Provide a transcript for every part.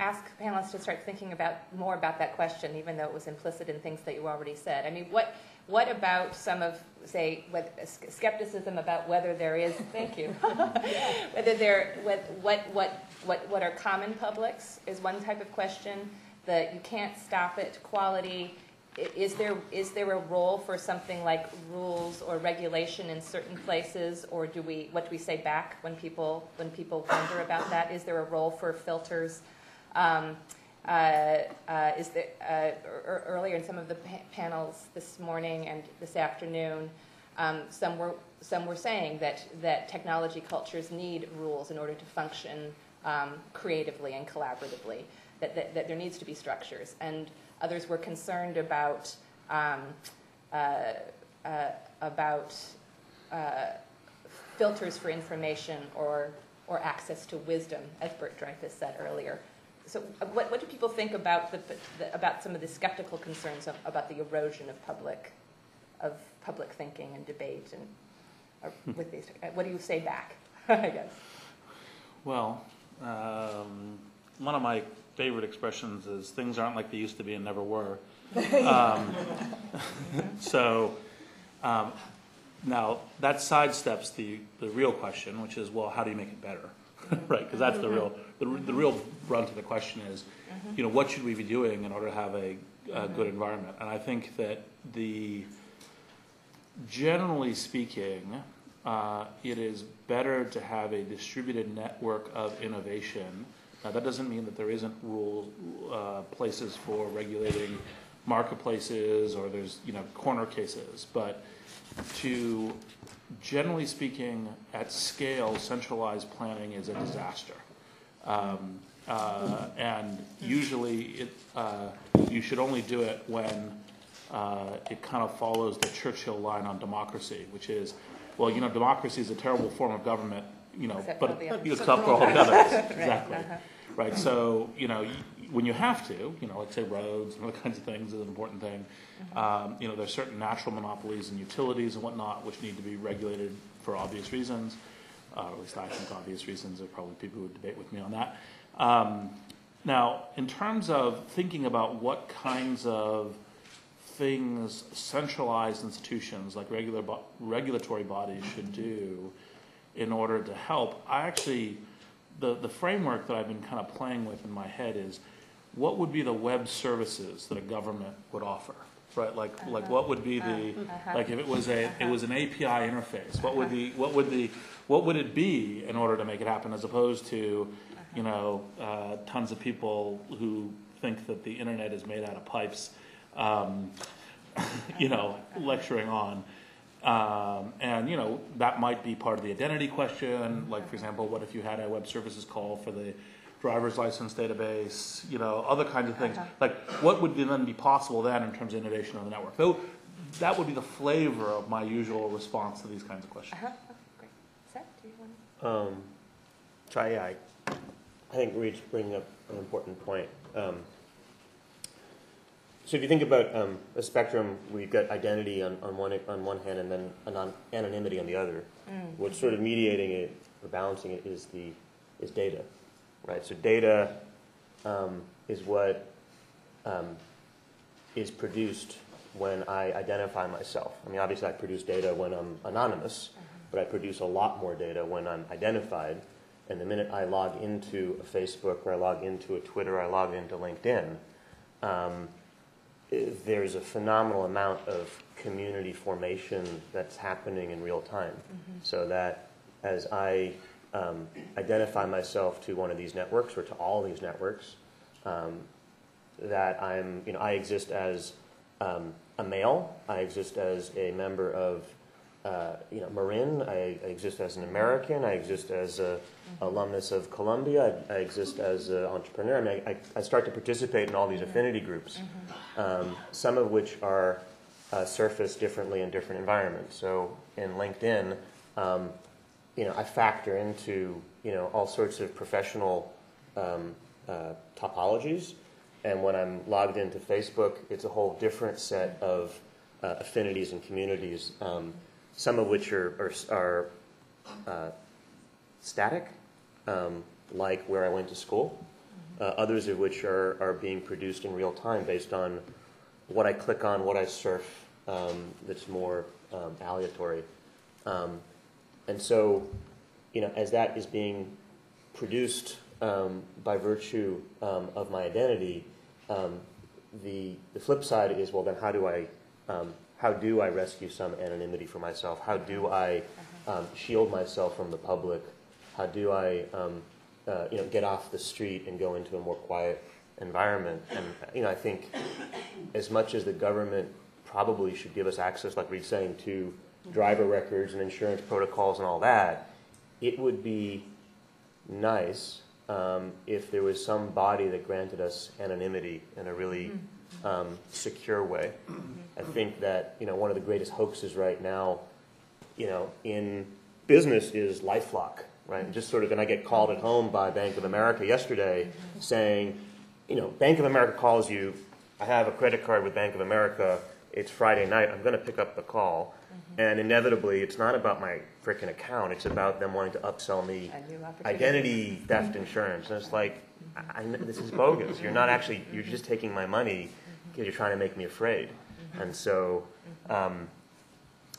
ask panelists to start thinking more about that question, even though it was implicit in things that you already said. I mean, what about some of, say, skepticism about whether there is, thank you, what are common publics is one type of question, that you can't stop it, quality. Is there a role for something like rules or regulation in certain places, or what do we say back when people wonder about that? Is there a role for filters? Earlier in some of the panels this morning and this afternoon, some were saying that technology cultures need rules in order to function creatively and collaboratively. That there needs to be structures, and others were concerned about filters for information or access to wisdom, as Bert Dreyfus said earlier. So, what do people think about about some of the skeptical concerns about the erosion of public thinking and debate, and with these? What do you say back? I guess. Well, one of my favorite expressions is things aren't like they used to be and never were. Now that sidesteps the real question, which is, well, how do you make it better, right? Because that's the real brunt of the question is, what should we be doing in order to have a good environment? And I think that generally speaking, it is better to have a distributed network of innovation. Now, that doesn't mean that there isn't places for regulating marketplaces, or there's corner cases, but to, generally speaking, at scale, centralized planning is a disaster. And usually you should only do it when it kind of follows the Churchill line on democracy, which is, well, democracy is a terrible form of government, but it's up for all the others. Exactly. Right. So, when you have to, let's say roads and other kinds of things is an important thing. There's certain natural monopolies and utilities and whatnot which need to be regulated for obvious reasons. At least I think obvious reasons. There are probably people who would debate with me on that. Now, in terms of thinking about what kinds of things centralized institutions like regulatory bodies should do in order to help, I actually, the framework that I've been kind of playing with in my head is, what would be the web services that a government would offer, right? Like what would be the like if it was an API interface, what would it be in order to make it happen, as opposed to tons of people who think that the internet is made out of pipes, lecturing on. And that might be part of the identity question. Like, for example, what if you had a web services call for the driver's license database? Other kinds of things. Like, what would then be possible then in terms of innovation on the network? Though that would be the flavor of my usual response to these kinds of questions. Great. Seth, do you want to? I think Reed's bringing up an important point. So if you think about a spectrum, we've got identity on one hand, and then anonymity on the other. What's sort of mediating it or balancing it is data, right? So data is what is produced when I identify myself. I mean, obviously I produce data when I'm anonymous, but I produce a lot more data when I'm identified. And the minute I log into a Facebook, or I log into a Twitter, or I log into LinkedIn, there's a phenomenal amount of community formation that's happening in real time. So that as I identify myself to one of these networks, or to all these networks, that I exist as a male, I exist as a member of Marin, I exist as an American, I exist as an alumnus of Columbia, I exist as an entrepreneur. I mean, I start to participate in all these affinity groups, some of which are surfaced differently in different environments. So in LinkedIn, I factor into all sorts of professional topologies, and when I'm logged into Facebook, it's a whole different set of affinities and communities. Some of which are static, like where I went to school, others of which are being produced in real time based on what I click on, what I surf, that's more aleatory. And so, as that is being produced by virtue of my identity, the flip side is, well, then how do I rescue some anonymity for myself? How do I shield myself from the public? How do I get off the street and go into a more quiet environment? And I think as much as the government probably should give us access, like Reed's saying, to driver records and insurance protocols and all that, it would be nice if there was some body that granted us anonymity in a really secure way. I think that one of the greatest hoaxes right now, in business is LifeLock, right? And just sort of, and I get called at home by Bank of America yesterday saying, Bank of America calls you. I have a credit card with Bank of America. It's Friday night. I'm going to pick up the call. And inevitably, it's not about my freaking account. It's about them wanting to upsell me identity theft insurance. And it's like, this is bogus. You're not actually, you're just taking my money because you're trying to make me afraid. And so,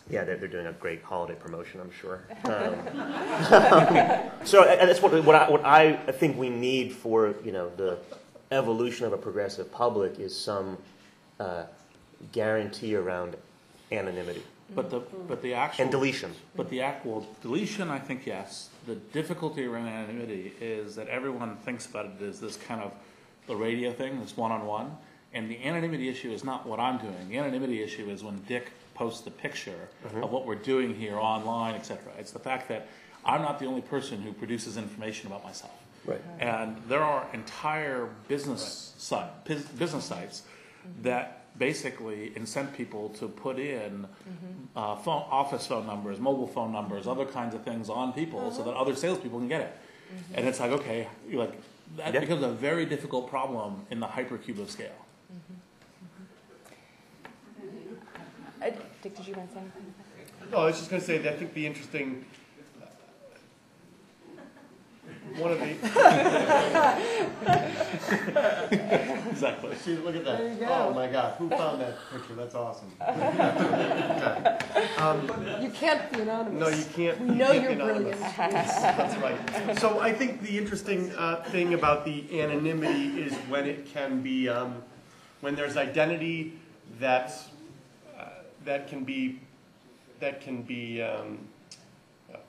they're doing a great holiday promotion, I'm sure. So and that's what I think we need for, the evolution of a progressive public is some guarantee around anonymity. But the actual and deletion. But deletion, I think, yes. The difficulty around anonymity is that everyone thinks about it as this kind of the radio thing, this one-on-one. And the anonymity issue is not what I'm doing. The anonymity issue is when Dick posts the picture of what we're doing here online, etc. It's the fact that I'm not the only person who produces information about myself. Right. And there are entire business sites that basically incent people to put in office phone numbers, mobile phone numbers, other kinds of things on people so that other salespeople can get it. And it's like, okay, that becomes a very difficult problem in the hypercube of scale. Dick, did you want to say anything? No, I was just going to say that I think the interesting one of the Exactly. see, look at that. There you go. Oh my God, who found that picture? That's awesome. You can't be anonymous. No, you can't. We know can't you're be anonymous. brilliant. That's right. So I think the interesting thing about the anonymity is when it can be, when there's identity that can be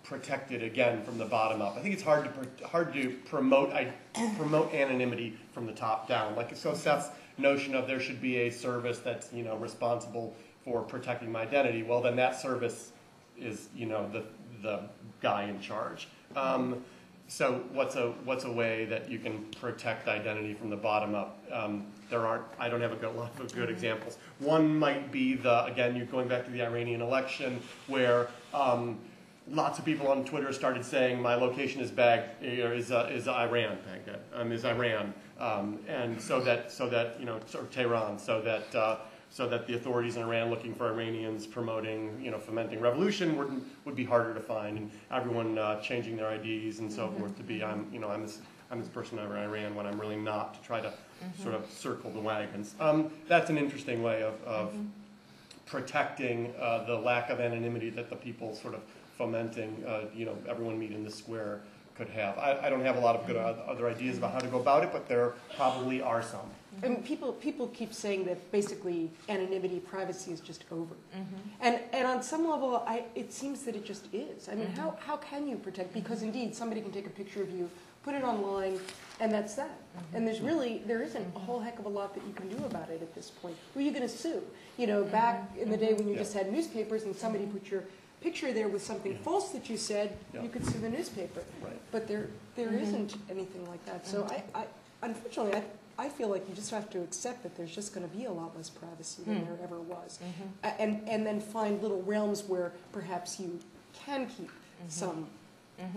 protected again from the bottom up. I think it's hard to promote anonymity from the top down. Like so, Seth's notion of there should be a service that's responsible for protecting my identity. Well, then that service is the guy in charge. So what's a way that you can protect identity from the bottom up? I don't have a lot of good examples. One might be you're going back to the Iranian election where lots of people on Twitter started saying my location is Iran, Baghdad, is Iran, and so that or Tehran, so that the authorities in Iran looking for Iranians promoting fomenting revolution would be harder to find, and everyone changing their IDs and so forth to be I'm this person over Iran when I'm really not, to try to sort of circle the wagons. That's an interesting way of protecting the lack of anonymity that the people sort of fomenting, everyone meet in the square could have. I don't have a lot of good other ideas about how to go about it, but there probably are some. And people keep saying that basically anonymity, privacy is just over. And on some level, it seems that it just is. I mean, how can you protect? Because indeed, somebody can take a picture of you, put it online, and that's that. And there isn't a whole heck of a lot that you can do about it at this point. Who are you going to sue? Back in the day when you just had newspapers and somebody put your picture there with something false that you said, you could sue the newspaper. Right. But there isn't anything like that. So unfortunately, I feel like you just have to accept that there's just going to be a lot less privacy than there ever was. And then find little realms where perhaps you can keep some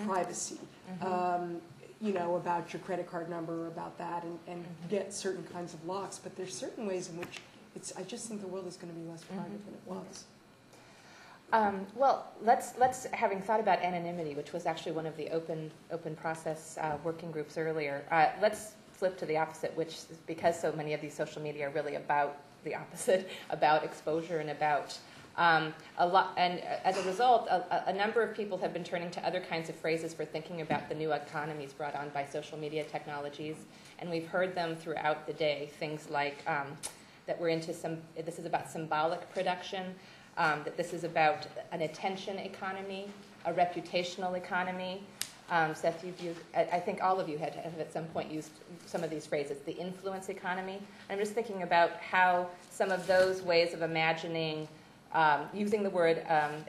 privacy, about your credit card number, about that, and get certain kinds of locks. But there's certain ways in which I just think the world is going to be less private than it was. Well, let's having thought about anonymity, which was actually one of the open process working groups earlier. Let's flip to the opposite, which is because so many of these social media are really about the opposite, about exposure and about a lot. And as a result, a number of people have been turning to other kinds of phrases for thinking about the new economies brought on by social media technologies. And we've heard them throughout the day, things like that we're into this is about symbolic production, that this is about an attention economy, a reputational economy. Seth, I think all of you have at some point used some of these phrases, the influence economy. I'm just thinking about how some of those ways of imagining, using the word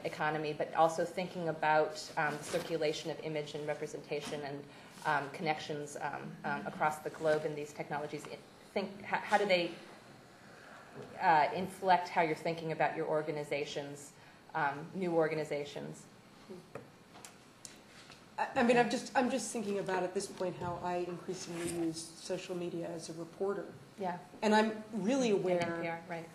economy, but also thinking about circulation of image and representation and connections across the globe in these technologies. How do they inflect how you're thinking about your organizations, new organizations? I mean, I'm just thinking about at this point how I increasingly use social media as a reporter. Yeah. And I'm really aware. NPR, right.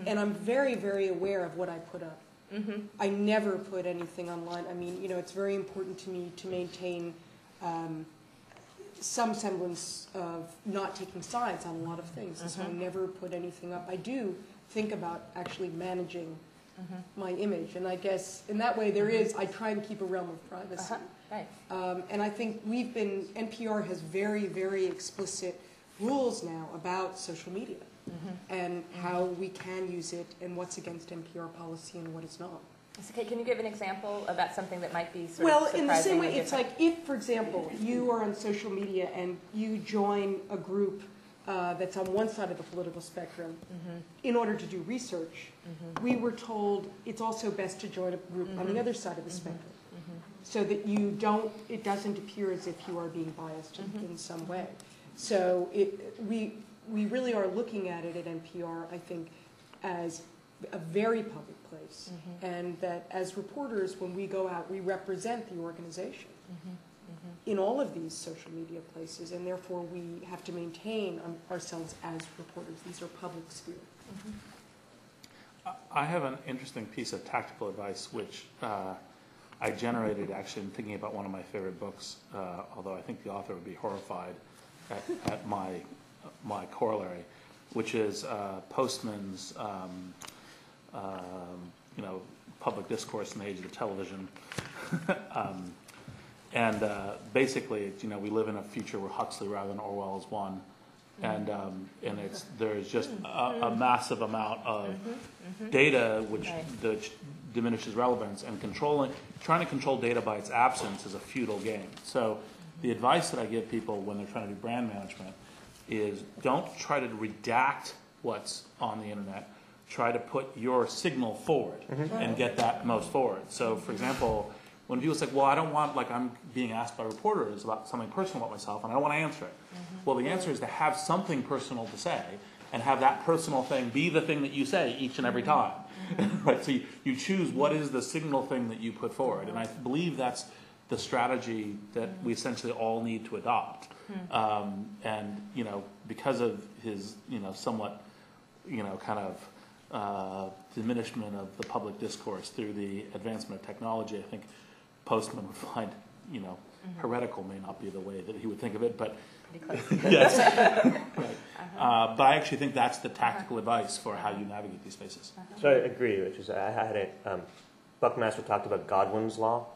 And I'm very, very aware of what I put up. Mm-hmm. I never put anything online. I mean, it's very important to me to maintain some semblance of not taking sides on a lot of things. And so I never put anything up. I do think about actually managing my image. And I guess in that way I try and keep a realm of privacy. Right. And I think NPR has very, very explicit rules now about social media and how we can use it and what's against NPR policy and what is not. Okay, can you give an example about something that might be sort of Well, surprising? in the same way, or it's different? like if, for example, you are on social media and you join a group that's on one side of the political spectrum in order to do research, we were told it's also best to join a group on the other side of the spectrum so that it doesn't appear as if you are being biased in some way. So we really are looking at it at NPR, I think, as a very public place, and that as reporters, when we go out, we represent the organization in all of these social media places, and therefore we have to maintain ourselves as reporters. These are public sphere. I have an interesting piece of tactical advice, which I generated actually in thinking about one of my favorite books, although I think the author would be horrified at my corollary, which is Postman's public discourse in the age of the television. And basically, we live in a future where Huxley rather than Orwell is one, and there's just a massive amount of data which diminishes relevance, and trying to control data by its absence is a futile game. So the advice that I give people when they're trying to do brand management is don't try to redact what's on the internet. Try to put your signal forward and get that most forward. So, for example, when people say, well, I don't want, I'm being asked by reporters about something personal about myself, and I don't want to answer it. Well, the answer is to have something personal to say, and have that personal thing be the thing that you say each and every time. Right? So you choose what is the signal thing that you put forward. And I believe that's the strategy that we essentially all need to adopt. And, because of his, somewhat, kind of diminishment of the public discourse through the advancement of technology, I think Postman would find, heretical may not be the way that he would think of it, but yes, right. But I actually think that's the tactical advice for how you navigate these spaces. So I agree, which is I had Buckmaster talked about Godwin's law,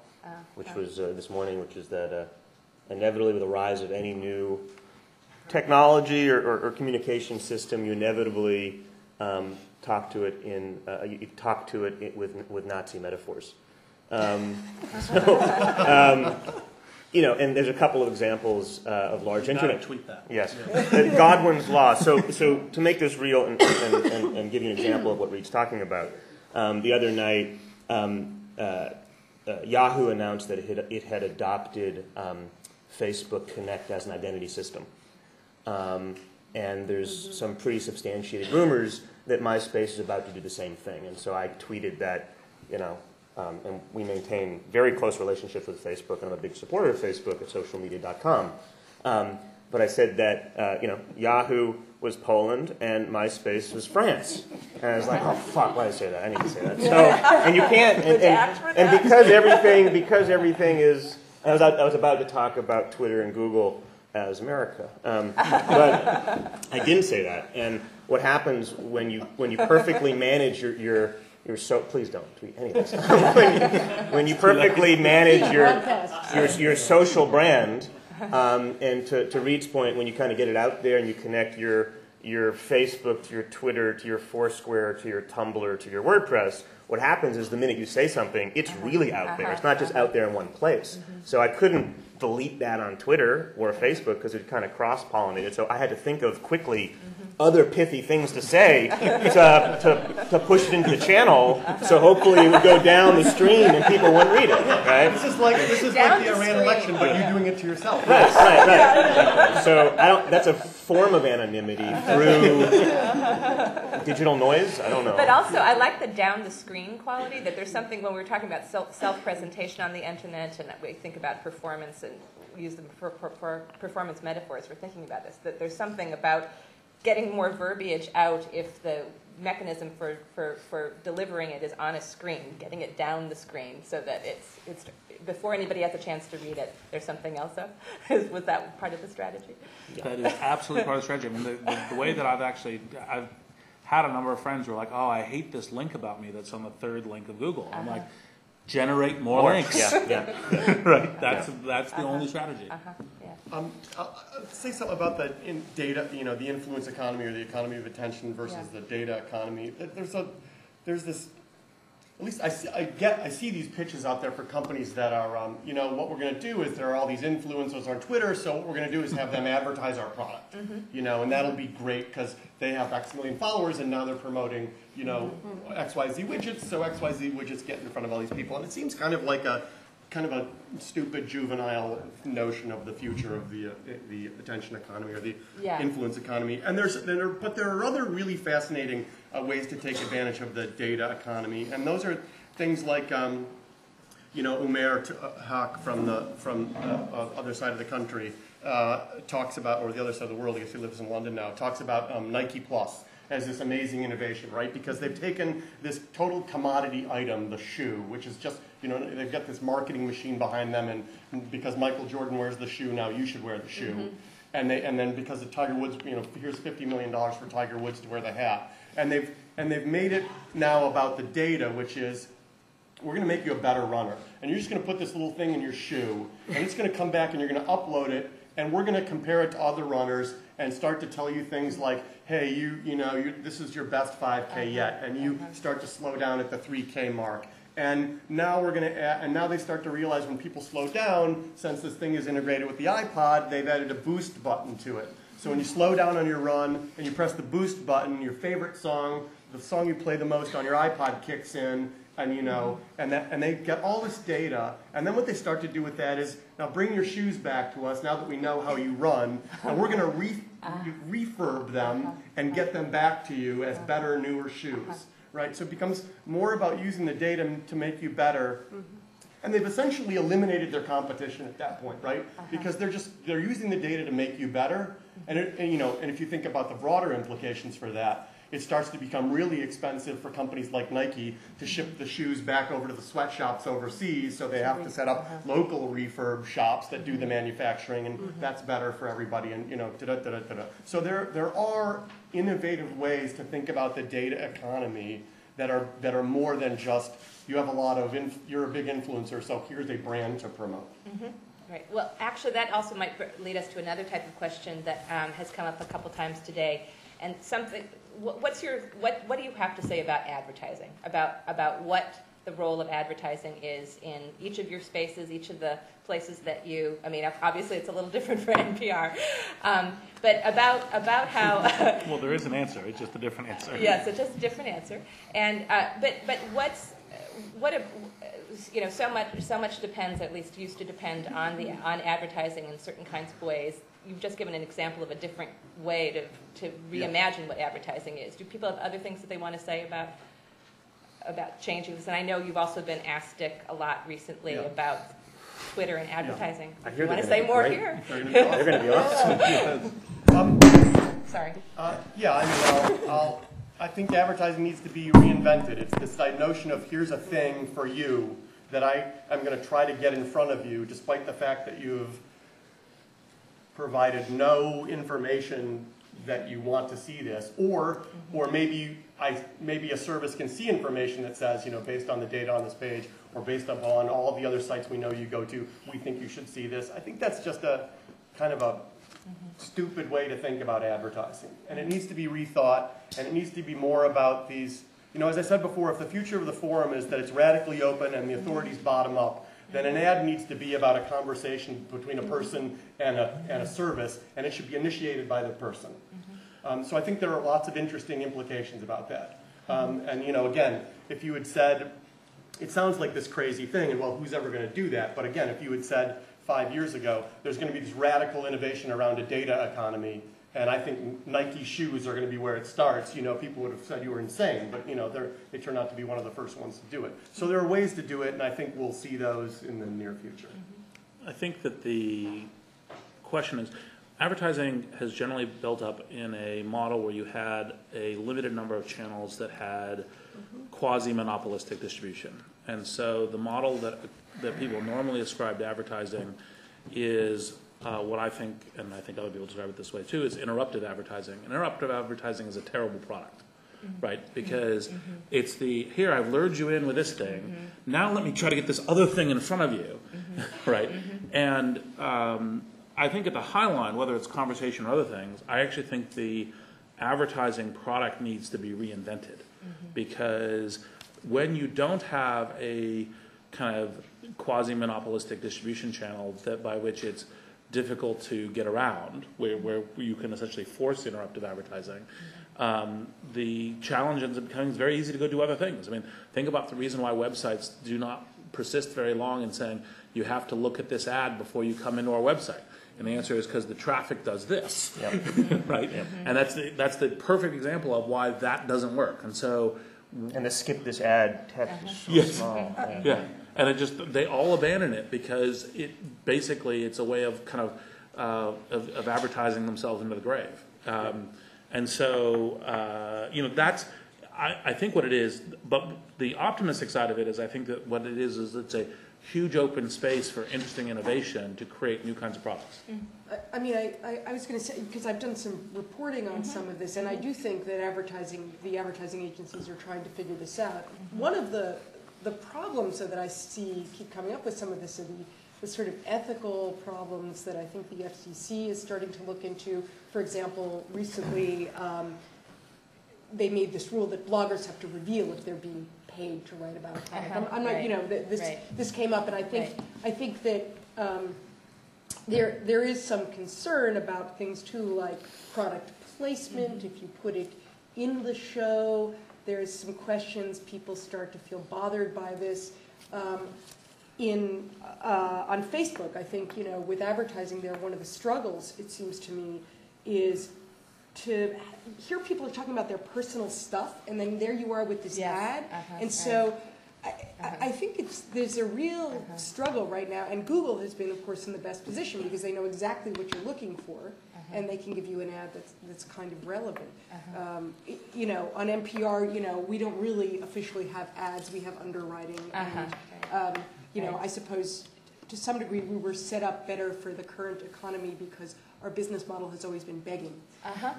which was this morning, which is that inevitably with the rise of any new technology or communication system, you inevitably talk to it with Nazi metaphors. And there's a couple of examples of large internet. Tweet that. Yes, Godwin's law. So to make this real and give you an example of what Reed's talking about, the other night Yahoo announced that it had adopted Facebook Connect as an identity system, and there's some pretty substantiated rumors that MySpace is about to do the same thing. And so I tweeted that, and we maintain very close relationships with Facebook, and I'm a big supporter of Facebook at socialmedia.com. But I said that, Yahoo was Poland and MySpace was France. And I was like, oh, fuck, why did I say that? I need to say that. So, and you can't, and because everything is, I was about to talk about Twitter and Google, as America. But I didn't say that. And what happens when you perfectly manage your please don't tweet any of this. when you perfectly manage your social brand, and to Reed's point, when you kind of get it out there and you connect your Facebook to your Twitter to your Foursquare to your Tumblr to your WordPress, what happens is the minute you say something, it's really out there. It's not just out there in one place. So I couldn't delete that on Twitter or Facebook because it kind of cross-pollinated. So I had to think of quickly other pithy things to say to push it into the channel. So hopefully it would go down the stream and people wouldn't read it. Right? This is like the Iran election, but you're doing it to yourself. Right. So that's a form of anonymity through digital noise. I don't know. But also, I like the down the screen quality. That there's something when we're talking about self-presentation on the internet, and we think about performance and use them for performance metaphors. We're thinking about this. That there's something about getting more verbiage out if the mechanism for delivering it is on a screen, getting it down the screen so that it's before anybody has a chance to read it, there's something else up. Was that part of the strategy? That is absolutely part of the strategy. I mean, the way that I've had a number of friends who are like, oh, I hate this link about me that's on the third link of Google. I'm like, generate more links. Yeah. Right. That's the only strategy. Yeah. I'll say something about the data, the influence economy or the economy of attention versus the data economy. There's this. At least I see these pitches out there for companies that are, what we're going to do is there are all these influencers on Twitter, so what we're going to do is have them advertise our product, and that'll be great because they have X million followers and now they're promoting, XYZ widgets, so XYZ widgets get in front of all these people, and it seems kind of like a stupid juvenile notion of the future of the attention economy or the influence economy. And but there are other really fascinating ways to take advantage of the data economy, and those are things like Umair Haq from the other side of the country talks about, or the other side of the world, I guess he lives in London now, talks about Nike Plus as this amazing innovation, right? Because they've taken this total commodity item, the shoe, which is just, they've got this marketing machine behind them, and because Michael Jordan wears the shoe, now you should wear the shoe. And then because of Tiger Woods, here's $50 million for Tiger Woods to wear the hat. And they've made it now about the data, which is, we're going to make you a better runner. And you're just going to put this little thing in your shoe, and it's going to come back and you're going to upload it, and we're going to compare it to other runners and start to tell you things like, hey, this is your best 5K yet, and you start to slow down at the 3K mark. And now now they start to realize when people slow down, since this thing is integrated with the iPod, they've added a boost button to it. So when you slow down on your run and you press the boost button, your favorite song, the song you play the most on your iPod kicks in, and they get all this data, and then what they start to do with that is, now bring your shoes back to us now that we know how you run, and we're going to refurb them and get them back to you as better, newer shoes, right? So it becomes more about using the data to make you better, and they've essentially eliminated their competition at that point, right? Because they're using the data to make you better, and if you think about the broader implications for that, it starts to become really expensive for companies like Nike to ship the shoes back over to the sweatshops overseas, so they have to set up local refurb shops that do the manufacturing, and that's better for everybody, and So there are innovative ways to think about the data economy that are more than just, you have a lot of, you're a big influencer, so here's a brand to promote. Right. Well, actually, that also might lead us to another type of question that has come up a couple times today, and something. What do you have to say about advertising? About what the role of advertising is in each of your spaces, each of the places that you. I mean, obviously it's a little different for NPR, but about how. Well, there is an answer. It's just a different answer. Yes, it's just a different answer. And but so much depends, at least used to depend on advertising in certain kinds of ways. You've just given an example of a different way to reimagine what advertising is. Do people have other things that they want to say about changing this? And I know you've also been asked a lot recently about Twitter and advertising. I Do hear you want to say more great. here? They're going to be awesome. Sorry. I think advertising needs to be reinvented. It's this notion of here's a thing for you that I am going to try to get in front of you, despite the fact that you've provided no information that you want to see this, or maybe a service can see information that says, based on the data on this page, or based upon all the other sites we know you go to, we think you should see this. I think that's just a kind of a stupid way to think about advertising. And it needs to be rethought, and it needs to be more about these, as I said before, if the future of the forum is that it's radically open and the authorities bottom up, then an ad needs to be about a conversation between a person and a service, and it should be initiated by the person. So I think there are lots of interesting implications about that. And again, if you had said, it sounds like this crazy thing, and well, who's ever going to do that? But again, if you had said 5 years ago, there's going to be this radical innovation around a data economy, and I think Nike shoes are going to be where it starts, people would have said you were insane, but they turn out to be one of the first ones to do it. So there are ways to do it, and I think we'll see those in the near future. I think that the question is, advertising has generally built up in a model where you had a limited number of channels that had quasi-monopolistic distribution. And so the model that people normally ascribe to advertising is what I think, and I think other people describe it this way too, is interruptive advertising. And interruptive advertising is a terrible product, right? Because it's here, I've lured you in with this thing, now let me try to get this other thing in front of you, right? And I think at the high line, whether it's conversation or other things, I actually think the advertising product needs to be reinvented. Because when you don't have a kind of quasi-monopolistic distribution channel by which it's difficult to get around, where you can essentially force interruptive advertising, the challenge ends up becoming very easy to go do other things. I mean, think about the reason why websites do not persist very long in saying you have to look at this ad before you come into our website. And the answer is because the traffic does this, right? And that's the perfect example of why that doesn't work. And so, and the skip this ad text is so small. And they all abandon it because it's a way of kind of advertising themselves into the grave. And so that's I think what it is. But the optimistic side of it is I think that what it is it's a huge open space for interesting innovation to create new kinds of products. I mean, I was going to say, because I've done some reporting on some of this, and I do think that the advertising agencies are trying to figure this out. One of the problems that I see keep coming up with some of this are the sort of ethical problems that I think the FCC is starting to look into. For example, recently they made this rule that bloggers have to reveal if they're being paid to write about a topic. I'm not, this came up, and I think that there is some concern about things too, like product placement. If you put it in the show, there's some questions. People start to feel bothered by this. On Facebook, I think with advertising, one of the struggles, it seems to me, is to hear people are talking about their personal stuff, and then there you are with this ad. And so I think there's a real struggle right now, and Google has been, of course, in the best position because they know exactly what you're looking for, and they can give you an ad that's kind of relevant. On NPR, we don't really officially have ads. We have underwriting. And, I suppose to some degree we were set up better for the current economy because our business model has always been begging.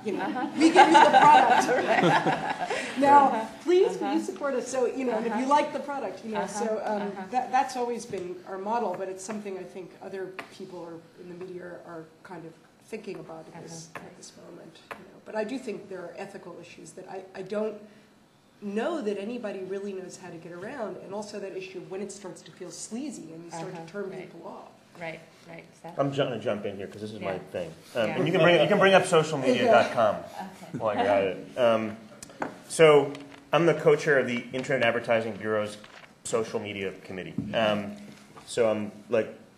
We give you the product. Now, please, will you support us? So, and if you like the product, so that's always been our model, but it's something I think other people in the media are kind of thinking about at this moment. But I do think there are ethical issues that I don't know that anybody really knows how to get around, and also that issue of when it starts to feel sleazy and you start to turn people off. Right, exactly. I'm going to jump in here because this is my thing. And you can bring up socialmedia.com while you're at it. So I'm the co-chair of the Internet Advertising Bureau's social media committee. So I'm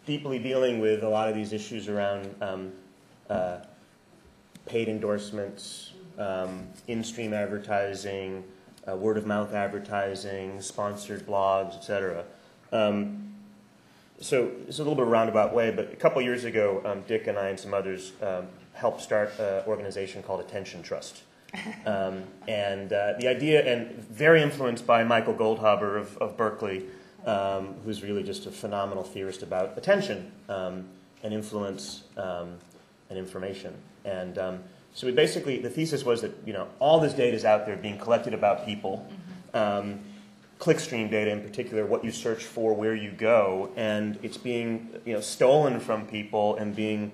deeply dealing with a lot of these issues around paid endorsements, in-stream advertising, word-of-mouth advertising, sponsored blogs, etc. So it's a little bit of a roundabout way, but a couple years ago, Dick and I and some others helped start an organization called Attention Trust. And the idea, and very influenced by Michael Goldhaber of Berkeley, who's really just a phenomenal theorist about attention and influence. and information. And so we basically, the thesis was that, all this data is out there being collected about people, clickstream data in particular, what you search for, where you go, and it's being, stolen from people and being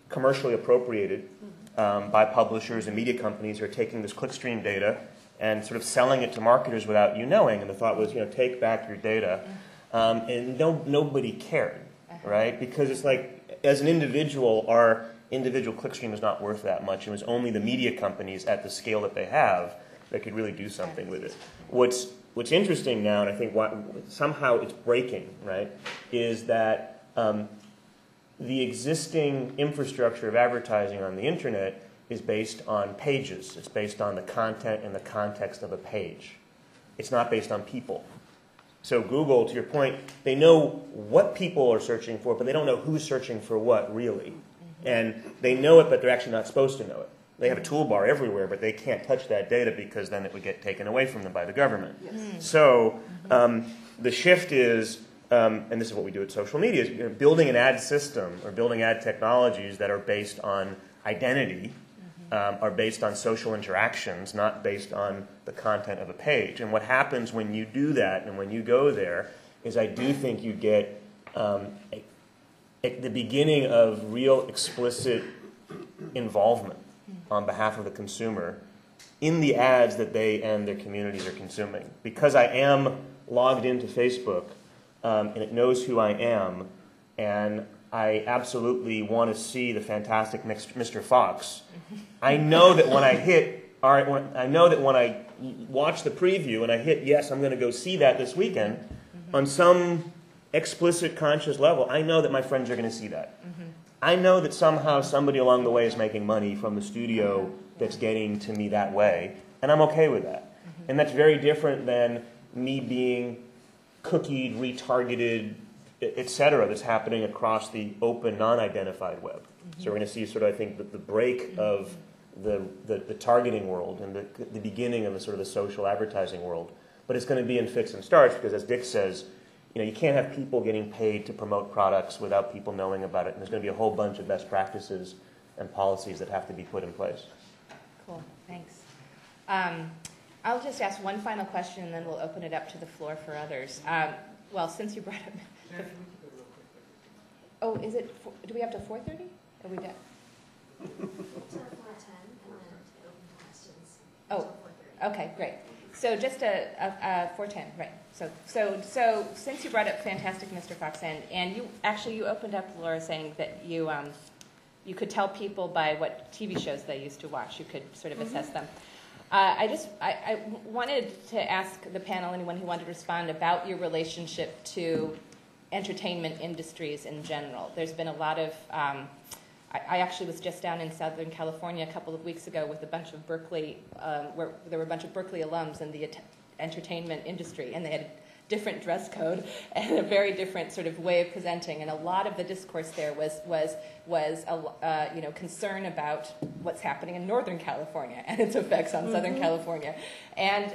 commercially appropriated by publishers and media companies who are taking this clickstream data and sort of selling it to marketers without you knowing. And the thought was, take back your data. And nobody cared, right? Because it's like, as an individual, our individual clickstream is not worth that much. It was only the media companies at the scale that they have that could really do something with it. What's interesting now, and I think somehow it's breaking, right, is that the existing infrastructure of advertising on the internet is based on pages. It's based on the content and the context of a page. It's not based on people. So Google, to your point, they know what people are searching for, but they don't know who's searching for what, really. And they know it, but they're actually not supposed to know it. They have a toolbar everywhere, but they can't touch that data because then it would get taken away from them by the government. Yes. So the shift is, and this is what we do at social media, is building an ad system or building ad technologies that are based on identity, are based on social interactions, not based on the content of a page. And what happens when you do that and when you go there is I do think you get the beginning of real explicit involvement on behalf of the consumer in the ads that they and their communities are consuming. Because I am logged into Facebook and it knows who I am, and I absolutely want to see the fantastic Mr. Fox. I know that when I watch the preview and I hit yes, I'm going to go see that this weekend, on some explicit conscious level, I know that my friends are going to see that. I know that somehow somebody along the way is making money from the studio that's getting to me that way, and I'm okay with that. And that's very different than me being cookied, retargeted, etc. that's happening across the open, non-identified web. So we're going to see sort of, I think, the break of the targeting world and the beginning of the sort of the social advertising world. But it's going to be in fits and starts because, as Dick says, you can't have people getting paid to promote products without people knowing about it. And there's going to be a whole bunch of best practices and policies that have to be put in place. Cool, thanks. I'll just ask one final question and then we'll open it up to the floor for others. Well, since you brought up... Oh, is it? Do we have to 4:30? Are we done? It's 4:10 and then open questions. Oh, okay, great. So just a 4:10, right? So since you brought up Fantastic Mr. Fox, and you opened up, Laura, saying that you could tell people by what TV shows they used to watch. You could sort of assess them. I wanted to ask the panel, anyone who wanted to respond, about your relationship to entertainment industries in general. There's been a lot of, I actually was just down in Southern California a couple of weeks ago with a bunch of Berkeley, where there were a bunch of Berkeley alums in the entertainment industry, and they had a different dress code and a very different sort of way of presenting. And a lot of the discourse there was concern about what's happening in Northern California and its effects on Southern California, and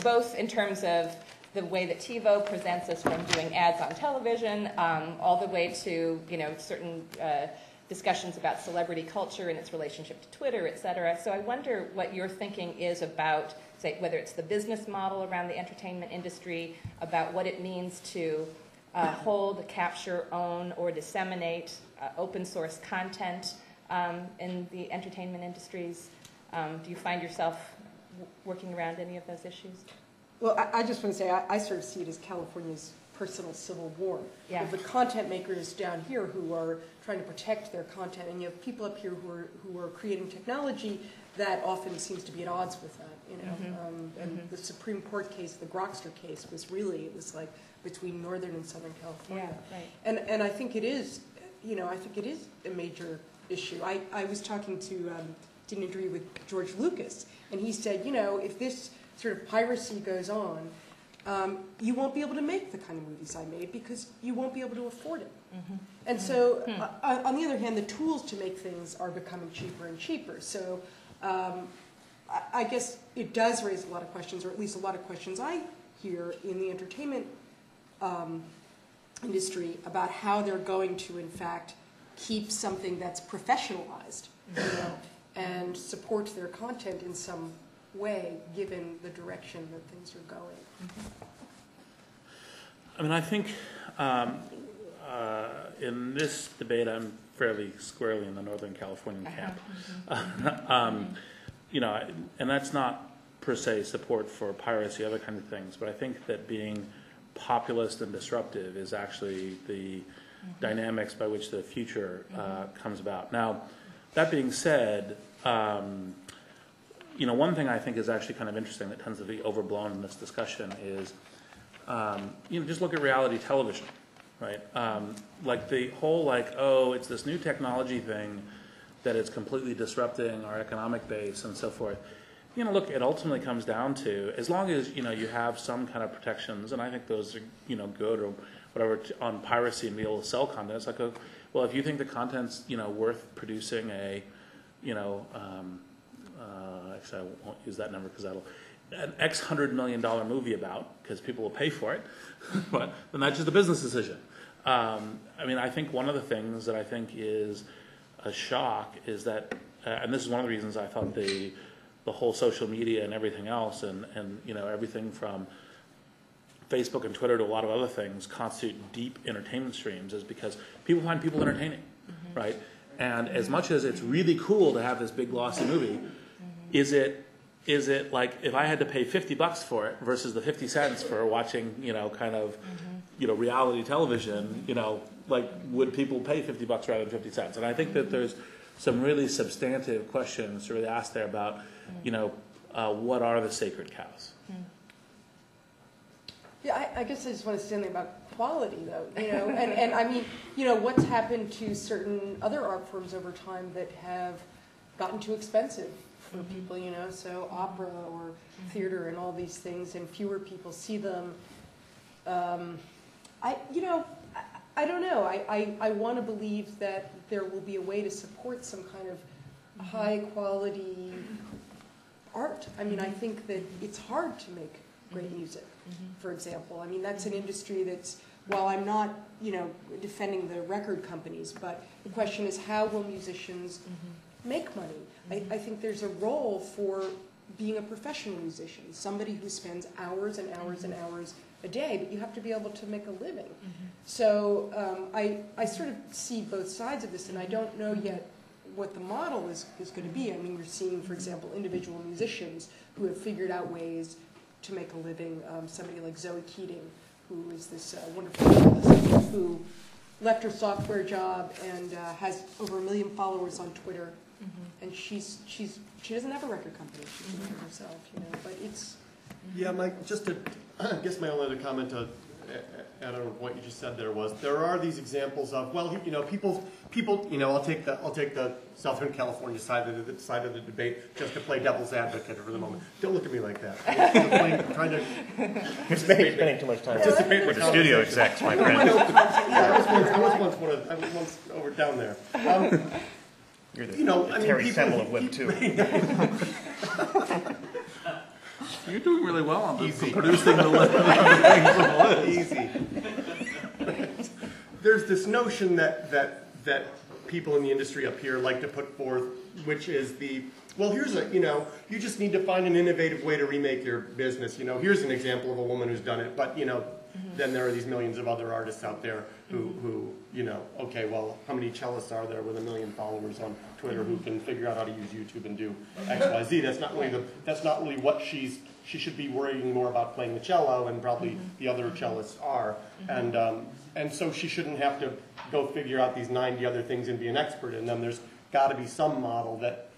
both in terms of the way that TiVo presents us from doing ads on television, all the way to certain discussions about celebrity culture and its relationship to Twitter, et cetera. So I wonder what your thinking is about, say, whether it's the business model around the entertainment industry, about what it means to hold, capture, own, or disseminate open source content in the entertainment industries. Do you find yourself working around any of those issues? Well, I just want to say, I sort of see it as California's personal civil war. Yeah. The content makers down here who are trying to protect their content, and you have people up here who are creating technology that often seems to be at odds with that. And the Supreme Court case, the Grokster case, was like between Northern and Southern California. Yeah, right. And I think it is, I think it is a major issue. I was talking to, did an interview with George Lucas, and he said, if this sort of piracy goes on, you won't be able to make the kind of movies I made because you won't be able to afford it. And so, on the other hand, the tools to make things are becoming cheaper and cheaper. So I guess it does raise a lot of questions, or at least a lot of questions I hear in the entertainment industry about how they're going to, in fact, keep something that's professionalized, you know, and support their content in some way, given the direction that things are going. I mean, I think in this debate, I'm fairly squarely in the Northern Californian camp. You know, and that's not per se support for piracy, other kind of things, but I think that being populist and disruptive is actually the dynamics by which the future comes about. Now, that being said, you know, one thing I think is actually kind of interesting that tends to be overblown in this discussion is, you know, just look at reality television, right? Like the whole, like, oh, it's this new technology thing that is completely disrupting our economic base and so forth. You know, look, it ultimately comes down to, as long as, you know, you have some kind of protections, and I think those are, you know, good or whatever, on piracy and be able to sell content, it's like, well, if you think the content's, you know, worth producing a, you know, actually I won't use that number because that'll, an X $100 million movie about, because people will pay for it, but then that's just a business decision. I mean, I think one of the things that I think is a shock is that, and this is one of the reasons I thought the whole social media and everything else, and you know, everything from Facebook and Twitter to a lot of other things constitute deep entertainment streams, is because people find people entertaining, right? And as much as it's really cool to have this big glossy movie, is it like, if I had to pay $50 for it versus the 50 cents for watching, you know, kind of, you know, reality television, you know, like, would people pay $50 rather than 50 cents? And I think that there's some really substantive questions to really ask there about, you know, what are the sacred cows? Yeah, I guess I just want to say something about quality, though, you know, and I mean, you know, what's happened to certain other art forms over time that have gotten too expensive for people, you know, so opera or theater and all these things, and fewer people see them. You know, I don't know. I want to believe that there will be a way to support some kind of high quality art. I mean, I think that it's hard to make great music, for example. I mean, that's an industry that's, while I'm not, you know, defending the record companies, but the question is, how will musicians make money? I think there's a role for being a professional musician, somebody who spends hours and hours and hours a day, but you have to be able to make a living. So I sort of see both sides of this, and I don't know yet what the model is going to be. I mean, we're seeing, for example, individual musicians who have figured out ways to make a living. Somebody like Zoe Keating, who is this wonderful journalist who left her software job and has over 1 million followers on Twitter. And she doesn't have a record company. She's doing it herself, you know. But it's Yeah, Mike, just to, I guess my only other comment to add on what you just said there was, there are these examples of, well, you know, people, you know, I'll take the Southern California side of the debate just to play devil's advocate for the moment. Don't look at me like that. I'm trying to You're spending too much time with the studio execs, my friend. Yeah, I was once over down there. You're the, you know, the I mean, Terry people- Semel of Web 2. You're doing really well on this, Easy. producing the list. Easy. There's this notion that people in the industry up here like to put forth, which is well, here's you know, you just need to find an innovative way to remake your business. You know, here's an example of a woman who's done it, but, you know, then there are these millions of other artists out there who, you know, okay, well, how many cellists are there with 1 million followers on Twitter who can figure out how to use YouTube and do X, Y, Z? That's not really what she should be worrying more about playing the cello, and probably the other cellists are. And so she shouldn't have to go figure out these 90 other things and be an expert in them. There's got to be some model that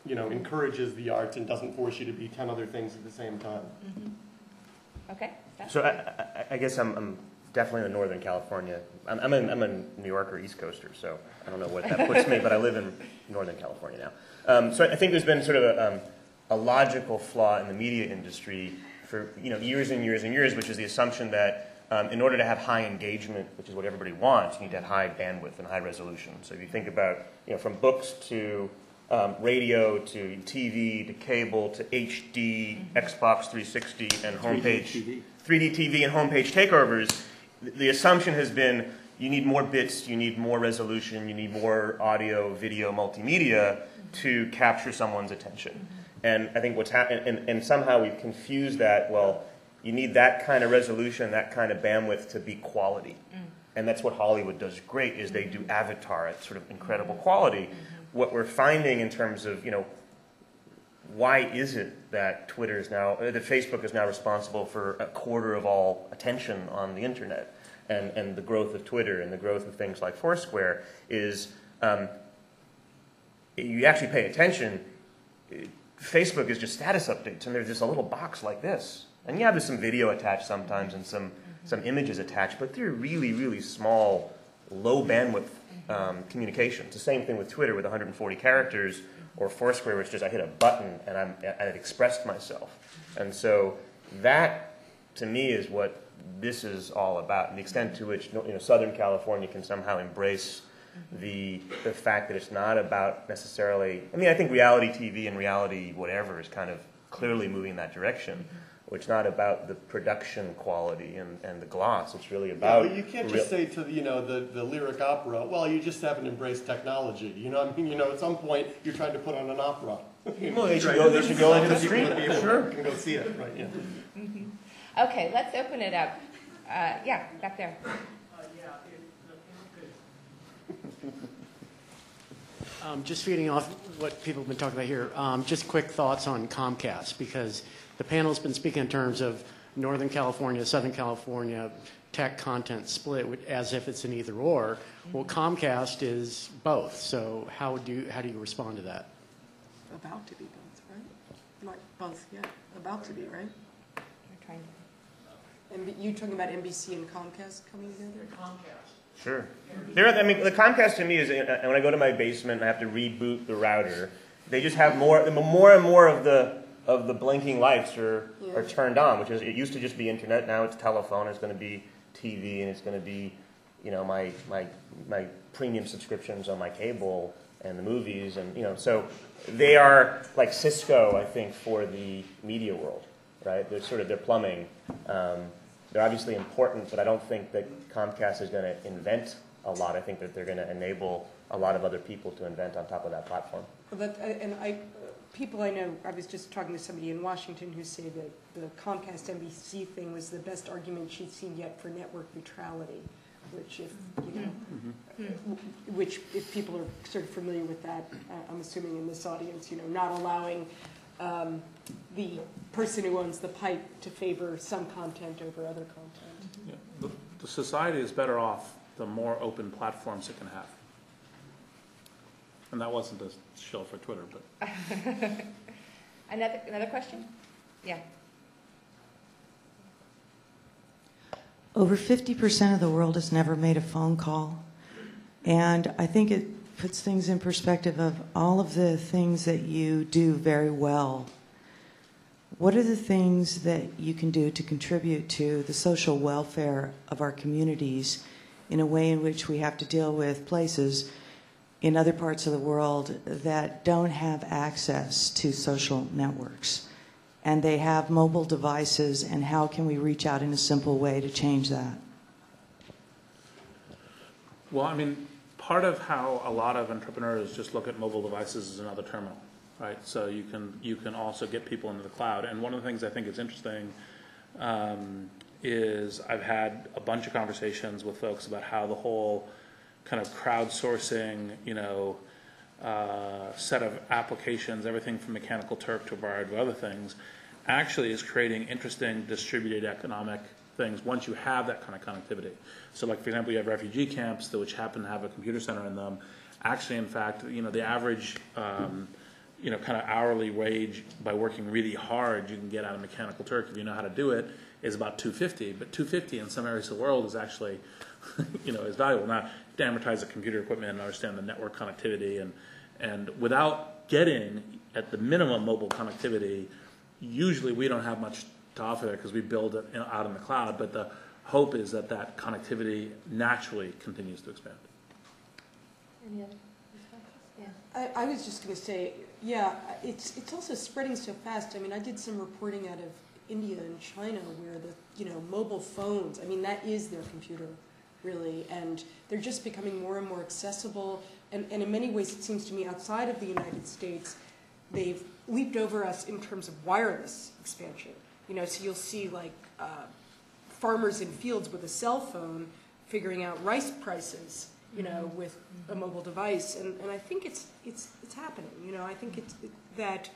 you know, encourages the arts and doesn't force you to be 10 other things at the same time. Okay. So I guess I'm definitely in Northern California. I'm a New Yorker, East Coaster, so I don't know what that puts me, but I live in Northern California now. So I think there's been sort of a logical flaw in the media industry for, you know, years and years and years, which is the assumption that in order to have high engagement, which is what everybody wants, you need to have high bandwidth and high resolution. So if you think about, you know, from books to radio to TV to cable to HD, Xbox 360 and homepage, 3D TV and homepage takeovers, the assumption has been you need more bits, you need more resolution, you need more audio, video, multimedia to capture someone's attention. And I think what's happened, and somehow we've confused that, well, you need that kind of resolution, that kind of bandwidth to be quality. And that's what Hollywood does great, is they do Avatar at sort of incredible quality. What we're finding in terms of, why is it that Twitter is now, that Facebook is now responsible for a quarter of all attention on the internet, and the growth of Twitter and the growth of things like Foursquare is, you actually pay attention, Facebook is just status updates, and there's just a little box like this. And yeah, there's some video attached sometimes and some images attached, but they're really, really small, low bandwidth communications. The same thing with Twitter with 140 characters, or Foursquare, where it's just I hit a button and I've expressed myself. And so that, to me, is what this is all about, and the extent to which Southern California can somehow embrace the fact that it's not about necessarily. I mean, I think reality TV and reality whatever is kind of clearly moving in that direction. It's not about the production quality and the gloss. It's really about. Yeah, but you can't just say to the lyric opera, well, you just haven't embraced technology. At some point you're trying to put on an opera. Well, they should go into the street. Sure, can go see it. Right? Yeah. Okay, let's open it up. Yeah, back there. Just feeding off what people have been talking about here, just quick thoughts on Comcast, because the panel's been speaking in terms of Northern California, Southern California, tech content split as if it's an either or. Well, Comcast is both, so how do you respond to that? About to be both, right? Not both yet. About to be, right? We're trying to. And you talking about NBC and Comcast coming together? Sure. The Comcast to me is, when I go to my basement and I have to reboot the router, they just have more and more of the blinking lights are turned on, which is, it used to just be internet, now it's telephone, it's going to be TV, and it's going to be, my premium subscriptions on my cable and the movies, and so they are like Cisco, I think, for the media world, right? They're plumbing. They're obviously important, but I don't think that Comcast is going to invent a lot. I think that they're going to enable a lot of other people to invent on top of that platform. People I know, I was just talking to somebody in Washington who said that the Comcast NBC thing was the best argument she'd seen yet for network neutrality, which if people are sort of familiar with that, I'm assuming in this audience, not allowing the person who owns the pipe to favor some content over other content. Yeah. The society is better off the more open platforms it can have. And that wasn't a shill for Twitter, but. Another question? Yeah. Over 50% of the world has never made a phone call. And I think it puts things in perspective of all of the things that you do very well. What are the things that you can do to contribute to the social welfare of our communities in a way in which we have to deal with places in other parts of the world that don't have access to social networks? And they have mobile devices, and how can we reach out in a simple way to change that? Well, I mean, part of how a lot of entrepreneurs just look at mobile devices as another terminal, right? So you can also get people into the cloud. And one of the things I think is interesting is I've had a bunch of conversations with folks about how the whole kind of crowdsourcing, set of applications, everything from Mechanical Turk to a variety of other things, actually is creating interesting distributed economic things once you have that kind of connectivity. So like, for example, you have refugee camps which happen to have a computer center in them. Actually, in fact, the average kind of hourly wage by working really hard you can get out of Mechanical Turk, if you know how to do it, is about $250. But $250 in some areas of the world is actually, is valuable. Now, to amortize the computer equipment and understand the network connectivity, and without getting, at the minimum, mobile connectivity, usually we don't have much to offer there because we build it out in the cloud, but the hope is that that connectivity naturally continues to expand. Any other responses? Yeah. I was just going to say, yeah, it's also spreading so fast. I mean, I did some reporting out of India and China, where the mobile phones, I mean, that is their computer, really, and they're just becoming more and more accessible. And in many ways, it seems to me, outside of the United States, they've leaped over us in terms of wireless expansion. So you'll see like farmers in fields with a cell phone figuring out rice prices, with a mobile device, and I think it's happening. I think that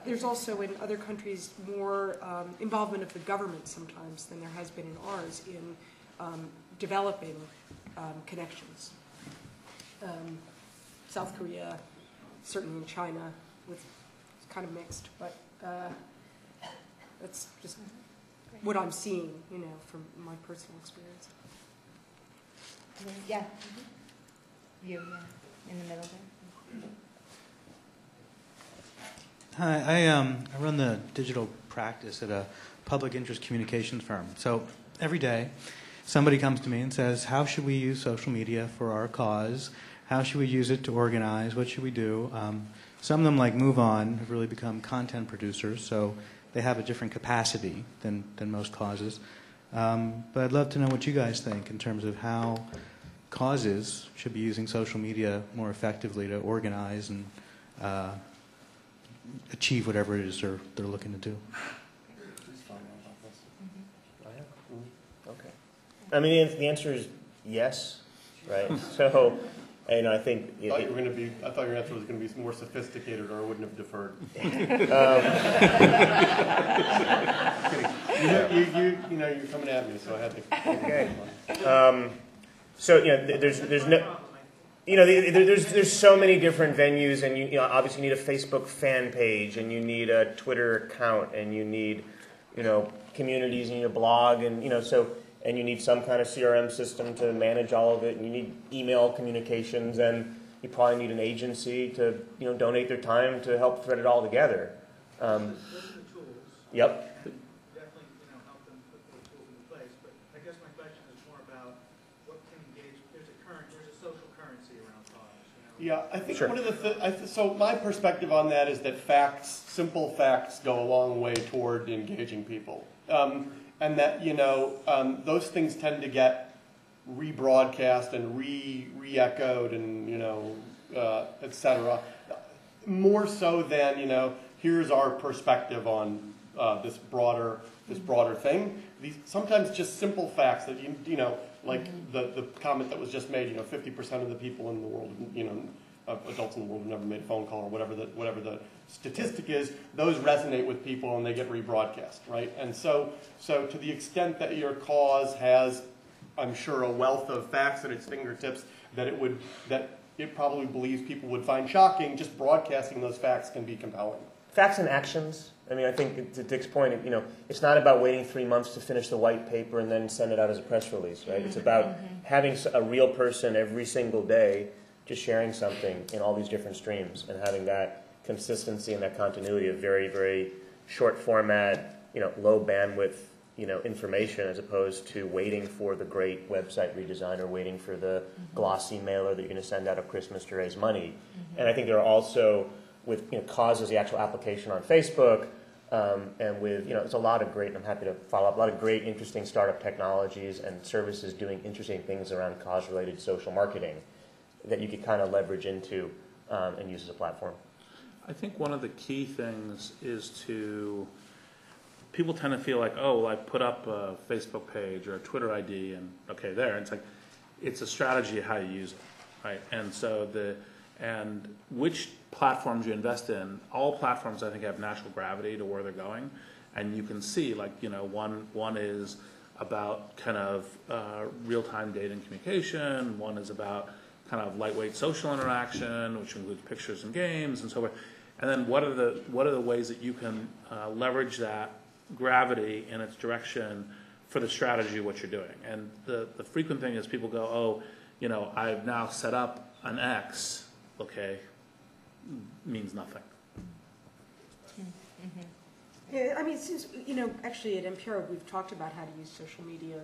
there's also in other countries more involvement of the government sometimes than there has been in ours in developing connections. South Korea, certainly in China, it's kind of mixed, but that's just what I'm seeing, from my personal experience. Yeah. You, in the middle there. Hi, I run the digital practice at a public interest communications firm. So every day, somebody comes to me and says, how should we use social media for our cause? How should we use it to organize? What should we do? Some of them, like MoveOn, have really become content producers, so they have a different capacity than most causes. But I'd love to know what you guys think in terms of how causes should be using social media more effectively to organize and achieve whatever it is they're looking to do. Okay. I mean, the answer is yes, right? So, I think I thought your answer was going to be more sophisticated, or I wouldn't have deferred. You're coming at me, so I had to. Okay. So there's no. There's so many different venues, and you obviously need a Facebook fan page, and you need a Twitter account, and you need communities, and you need a blog, and and you need some kind of CRM system to manage all of it, and you need email communications, and you probably need an agency to donate their time to help thread it all together. Those are the tools. Yep. Definitely help them put those tools into place. But I guess my question is more about what can engage. There's a social currency around cause. Yeah, I think sure. one of the so my perspective on that is that simple facts, go a long way toward engaging people, and that those things tend to get rebroadcast and re-echoed and etc. More so than here's our perspective on this broader thing. These sometimes just simple facts that like the comment that was just made. 50% of the people in the world, adults in the world have never made a phone call, or whatever the statistic is. Those resonate with people and they get rebroadcast, right? And so to the extent that your cause has, I'm sure, a wealth of facts at its fingertips that it probably believes people would find shocking, just broadcasting those facts can be compelling. Facts and actions. I mean, I think to Dick's point, it's not about waiting 3 months to finish the white paper and then send it out as a press release, right? It's about having a real person every single day just sharing something in all these different streams and having that consistency and that continuity of very, very short format, low bandwidth, information, as opposed to waiting for the great website redesign or waiting for the glossy mailer that you're going to send out at Christmas to raise money. And I think there are also, with causes, the actual application on Facebook, and with it's a lot of great, and I'm happy to follow up, a lot of great, interesting startup technologies and services doing interesting things around cause-related social marketing that you could kind of leverage into and use as a platform. I think one of the key things is people tend to feel like, oh, well, I put up a Facebook page or a Twitter ID and okay, there. And it's like, it's a strategy of how you use it, right? And so and which platforms you invest in, all platforms I think have natural gravity to where they're going. And you can see one is about kind of real-time data and communication, one is about kind of lightweight social interaction, which includes pictures and games and so forth. And then what are the ways that you can leverage that gravity in its direction for the strategy of what you're doing? And the frequent thing is people go, oh, I've now set up an X, okay, means nothing. Yeah, I mean, since actually at NPR we've talked about how to use social media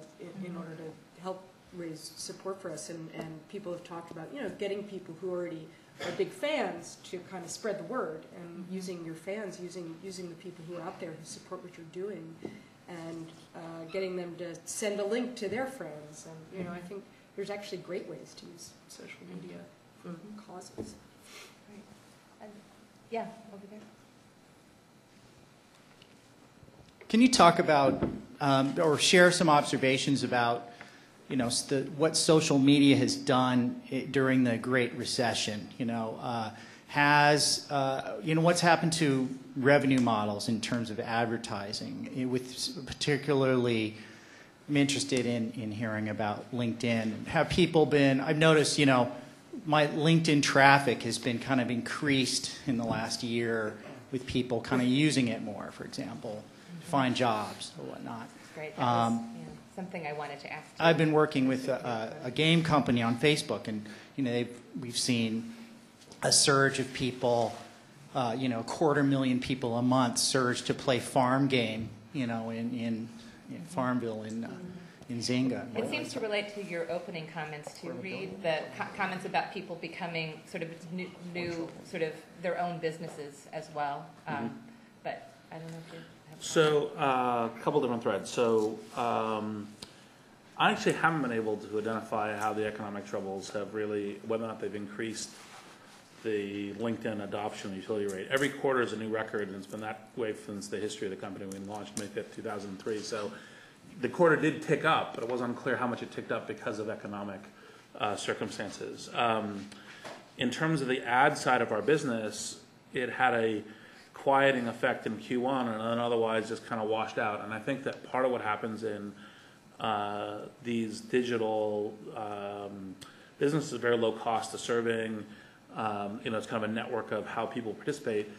in order to help raise support for us, and people have talked about, getting people who already are big fans to kind of spread the word, and using your fans, using the people who are out there who support what you're doing, and getting them to send a link to their friends. And I think there's actually great ways to use social media for causes. Right. And, yeah, over there. Can you talk about or share some observations about what social media has done during the Great Recession? What's happened to revenue models in terms of advertising? With particularly, I'm interested in hearing about LinkedIn. Have people been? I've noticed, my LinkedIn traffic has been kind of increased in the last year with people kind of using it more, for example, to find jobs or whatnot. Great. That was, something I wanted to ask you. I've been working with a game company on Facebook, and we've seen a surge of people, 250,000 people a month surge to play farm game, in Farmville in Zynga. It seems to relate to your opening comments, to read the comments about people becoming sort of new sort of their own businesses as well. But I don't know if you have. So a couple different threads. So I actually haven't been able to identify how the economic troubles have really, whether or not they've increased the LinkedIn adoption utility rate. Every quarter is a new record, and it's been that way since the history of the company. We launched May 5th, 2003. So the quarter did tick up, but it was unclear how much it ticked up because of economic circumstances. In terms of the ad side of our business, it had a quieting effect in Q1 and then otherwise just kind of washed out. And I think that part of what happens in these digital businesses is very low cost of serving. It's kind of a network of how people participate.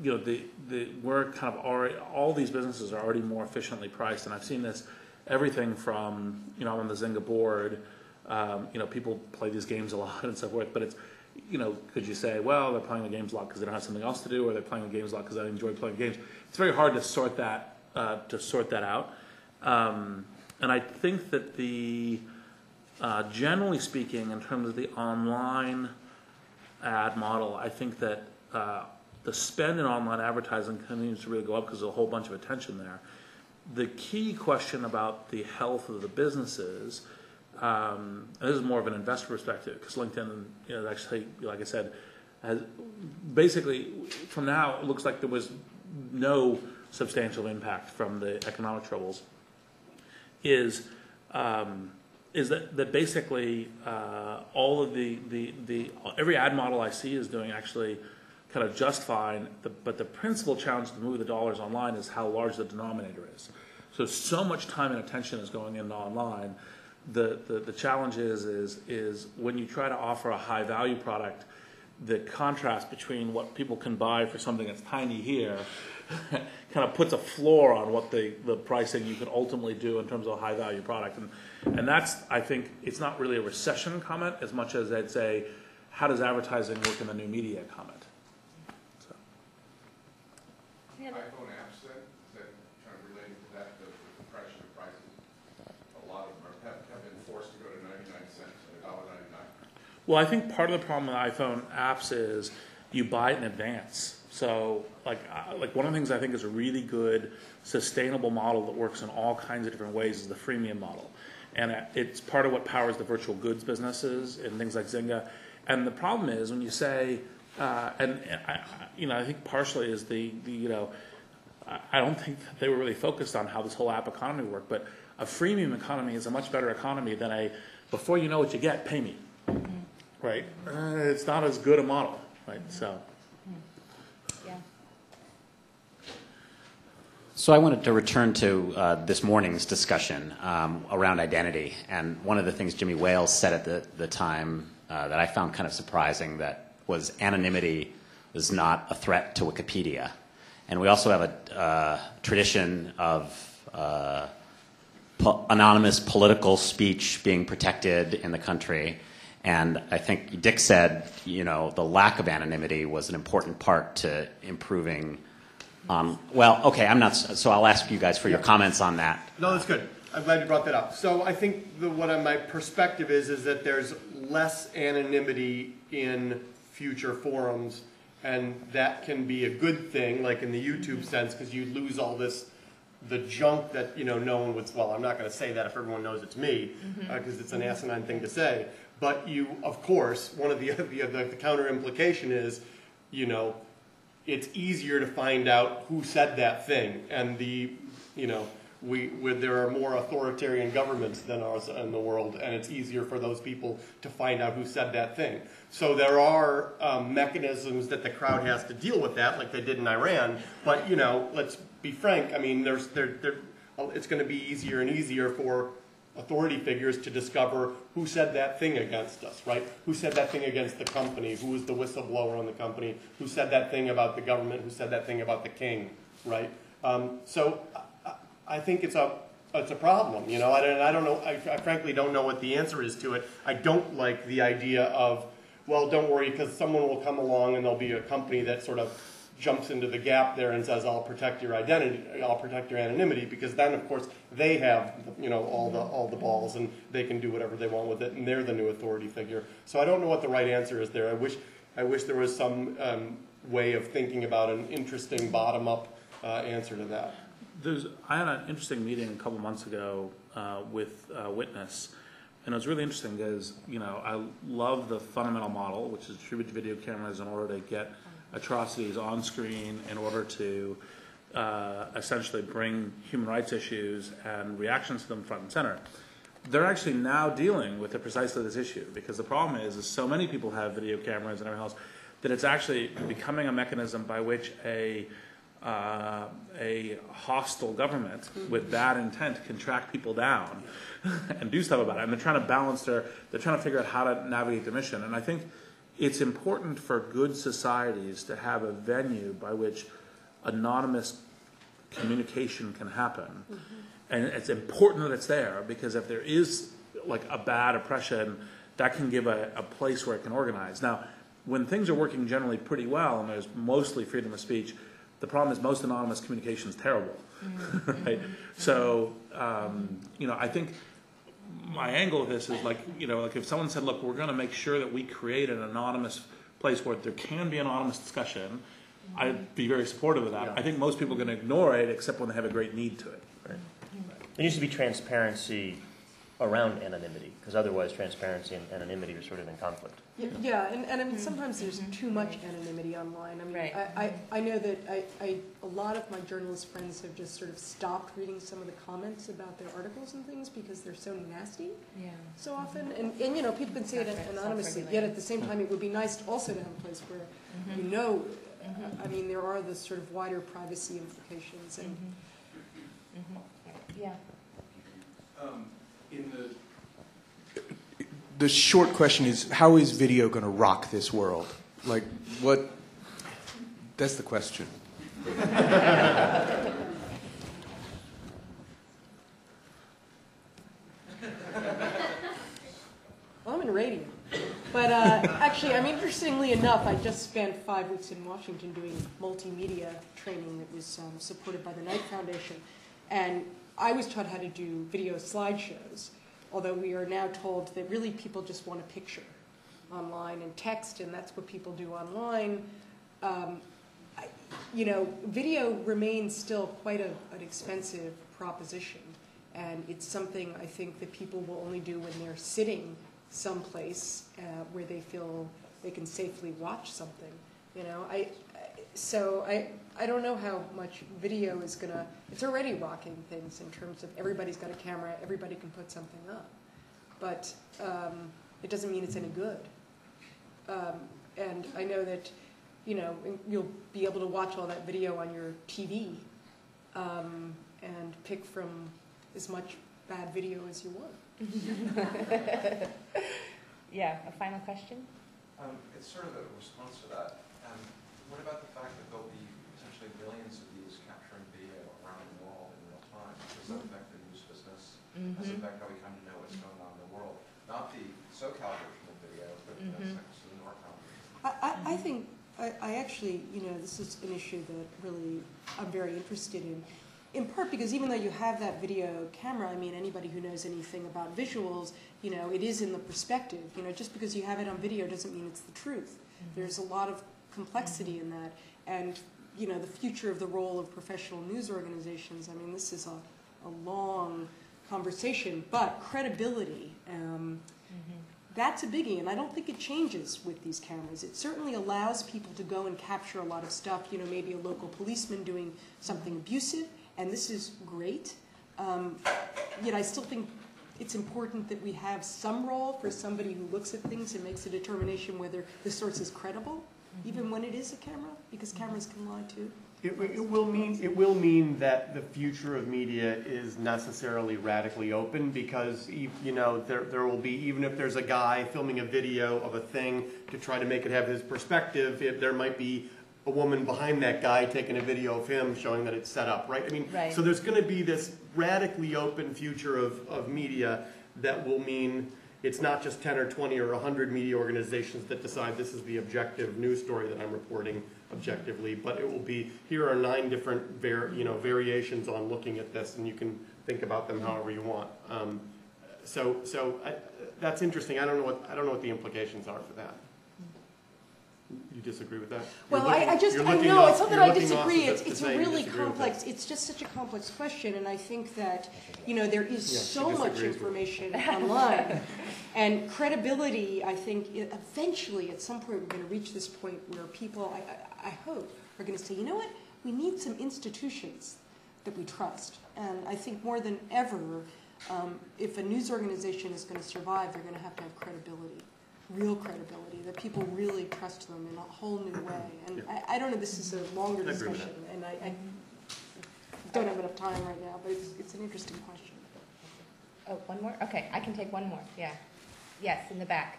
We're kind of already, all these businesses are already more efficiently priced, and I've seen this everything from, I'm on the Zynga board, people play these games a lot and so forth, but it's, could you say, well, they're playing the games a lot because they don't have something else to do, or they're playing the games a lot because they enjoy playing games. It's very hard to sort that out. And I think that generally speaking, in terms of the online ad model, I think that the spend in online advertising continues to really go up because there's a whole bunch of attention there. The key question about the health of the businesses, and this is more of an investor perspective, because LinkedIn, actually, like I said, has basically, from now, it looks like there was no substantial impact from the economic troubles, is that basically all of every ad model I see is doing actually kind of just fine, but the principal challenge to move the dollars online is how large the denominator is. So much time and attention is going into online. The challenge is when you try to offer a high value product, the contrast between what people can buy for something that's tiny here kind of puts a floor on what the pricing you can ultimately do in terms of a high value product. And that's, I think, it's not really a recession comment as much as it's a how does advertising work in the new media comment. So. Yeah. iPhone apps then, is that kind of related to that, the compression of prices? A lot of them have been forced to go to 99 cents and $1.99. Well, I think part of the problem with iPhone apps is you buy it in advance. So, like one of the things I think is a really good, sustainable model that works in all kinds of different ways is the freemium model, and it's part of what powers the virtual goods businesses and things like Zynga. And the problem is when you say, I think partially is I don't think that they were really focused on how this whole app economy worked. But a freemium economy is a much better economy than a before you know what you get, pay me. Right? It's not as good a model, right? So. Yeah. So I wanted to return to this morning's discussion around identity. And one of the things Jimmy Wales said at the time that I found kind of surprising that was anonymity is not a threat to Wikipedia. And we also have a tradition of anonymous political speech being protected in the country. And I think Dick said, the lack of anonymity was an important part to improving. So I'll ask you guys for your comments on that. No, that's good. I'm glad you brought that up. So I think my perspective is that there's less anonymity in future forums, and that can be a good thing, like in the YouTube sense, because you lose all the junk that no one would. Well, I'm not going to say that if everyone knows it's me, because it's an asinine thing to say. But of course, one of the counter implication is, it's easier to find out who said that thing, and there are more authoritarian governments than ours in the world, and it's easier for those people to find out who said that thing. So there are mechanisms that the crowd has to deal with that, like they did in Iran. But let's be frank. I mean, it's going to be easier and easier for authority figures to discover who said that thing against us, right? Who said that thing against the company? Who was the whistleblower on the company? Who said that thing about the government? Who said that thing about the king, right? So I think it's a problem, and I don't know. I frankly don't know what the answer is to it. I don't like the idea of, well, don't worry, because someone will come along and there'll be a company that sort of jumps into the gap there and says, I'll protect your identity, I'll protect your anonymity, because then, of course, they have, all the balls, and they can do whatever they want with it, and they're the new authority figure. So I don't know what the right answer is there. I wish there was some way of thinking about an interesting bottom-up answer to that. I had an interesting meeting a couple months ago with Witness, and it was really interesting because, I love the fundamental model, which is distributed video cameras in order to get atrocities on screen in order to essentially bring human rights issues and reactions to them front and center. They're actually now dealing with precisely this issue, because the problem is so many people have video cameras and everything else that it's actually becoming a mechanism by which a hostile government with bad intent can track people down and do stuff about it. And they're trying to balance they're trying to figure out how to navigate their mission. And I think it's important for good societies to have a venue by which anonymous communication can happen. And it's important that it's there, because if there is like a bad oppression, that can give a place where it can organize. Now, when things are working generally pretty well and there's mostly freedom of speech, the problem is most anonymous communication is terrible, right? So, I think my angle of this is like if someone said, look, we're going to make sure that we create an anonymous place where there can be anonymous discussion, I'd be very supportive of that. Yeah. I think most people are going to ignore it except when they have a great need to it. Right. There needs to be transparency around anonymity, because otherwise transparency and anonymity are sort of in conflict. Yeah, and I mean, sometimes there's too much anonymity online. I mean, right. I know that a lot of my journalist friends have just sort of stopped reading some of the comments about their articles and things because they're so nasty so often. And people can say it anonymously, yet at the same time it would be nice also to have a place where I mean, there are the sort of wider privacy implications. And The short question is, how is video going to rock this world? Like, what? That's the question. Well, I'm in radio. But actually, I mean, interestingly enough, I just spent 5 weeks in Washington doing multimedia training that was supported by the Knight Foundation. And I was taught how to do video slideshows, although we are now told that really people just want a picture online and text, and that's what people do online. Video remains still quite an expensive proposition, and it's something I think that people will only do when they're sitting someplace where they feel they can safely watch something. So I don't know how much video is gonna. It's already rocking things in terms of everybody's got a camera, everybody can put something up, but it doesn't mean it's any good. And I know that you'll be able to watch all that video on your TV and pick from as much bad video as you want. Yeah, a final question? It's sort of a response to that. What about the fact that there'll be potentially millions of these capturing video around the world in real time? Does that affect the news business? Does it affect how we come to know what's going on in the world? Not the SoCal version of videos, but the NorCal. I think, I actually, this is an issue that really I'm very interested in. in part because even though you have that video camera, I mean, anybody who knows anything about visuals, it is in the perspective. Just because you have it on video doesn't mean it's the truth. There's a lot of complexity in that. And, the future of the role of professional news organizations, I mean, this is a long conversation, but credibility, that's a biggie, and I don't think it changes with these cameras. It certainly allows people to go and capture a lot of stuff, maybe a local policeman doing something abusive, and this is great. Yet I still think it's important that we have some role for somebody who looks at things and makes a determination whether the source is credible, even when it is a camera, because cameras can lie too. It will mean that the future of media is necessarily radically open, because there will be, even if there's a guy filming a video of a thing to try to make it have his perspective, there might be a woman behind that guy taking a video of him showing that it's set up, right? I mean, right. So there's going to be this radically open future of media that will mean it's not just 10 or 20 or 100 media organizations that decide this is the objective news story that I'm reporting objectively, but it will be, here are 9 different variations on looking at this, and you can think about them however you want. That's interesting. I don't know what the implications are for that. You disagree with that? Well, I know, it's not that I disagree. It's a really complex, it's just such a complex question, and I think that, there is so much information online, and credibility, I think, eventually, at some point, we're going to reach this point where people, I hope, are going to say, you know what, we need some institutions that we trust, and I think more than ever, if a news organization is going to survive, they're going to have credibility. Real credibility, that people really trust them in a whole new way. And I don't know, this is a longer discussion, and I don't have enough time right now, but it's an interesting question. Oh, one more? Okay, I can take one more, yeah. Yes, in the back.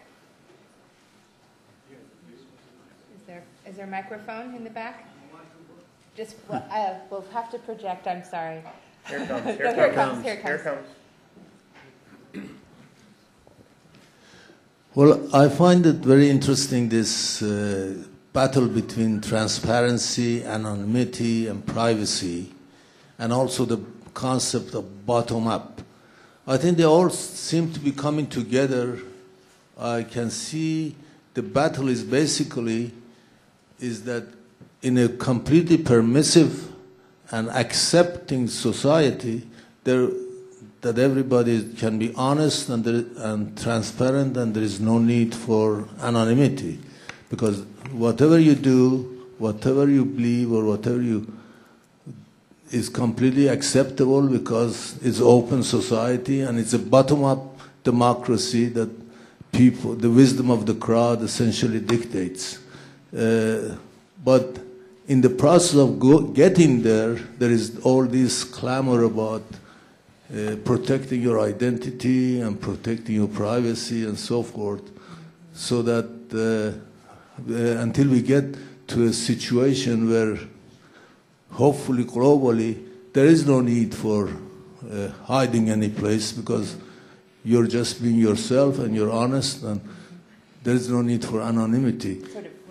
Is there a microphone in the back? Just, we'll have to project, I'm sorry. Here it comes, Here it comes. Here it comes. Well, I find it very interesting, this battle between transparency, anonymity, and privacy, and also the concept of bottom-up. I think they all seem to be coming together. I can see the battle is that in a completely permissive and accepting society, that everybody can be honest and transparent, and there is no need for anonymity. Because whatever you do, whatever you believe, or whatever is completely acceptable, because it's open society and it's a bottom-up democracy that the wisdom of the crowd essentially dictates. But in the process of getting there, there is all this clamor about protecting your identity and protecting your privacy and so forth, so that until we get to a situation where hopefully globally there is no need for hiding any place, because you're just being yourself and you're honest, and there is no need for anonymity.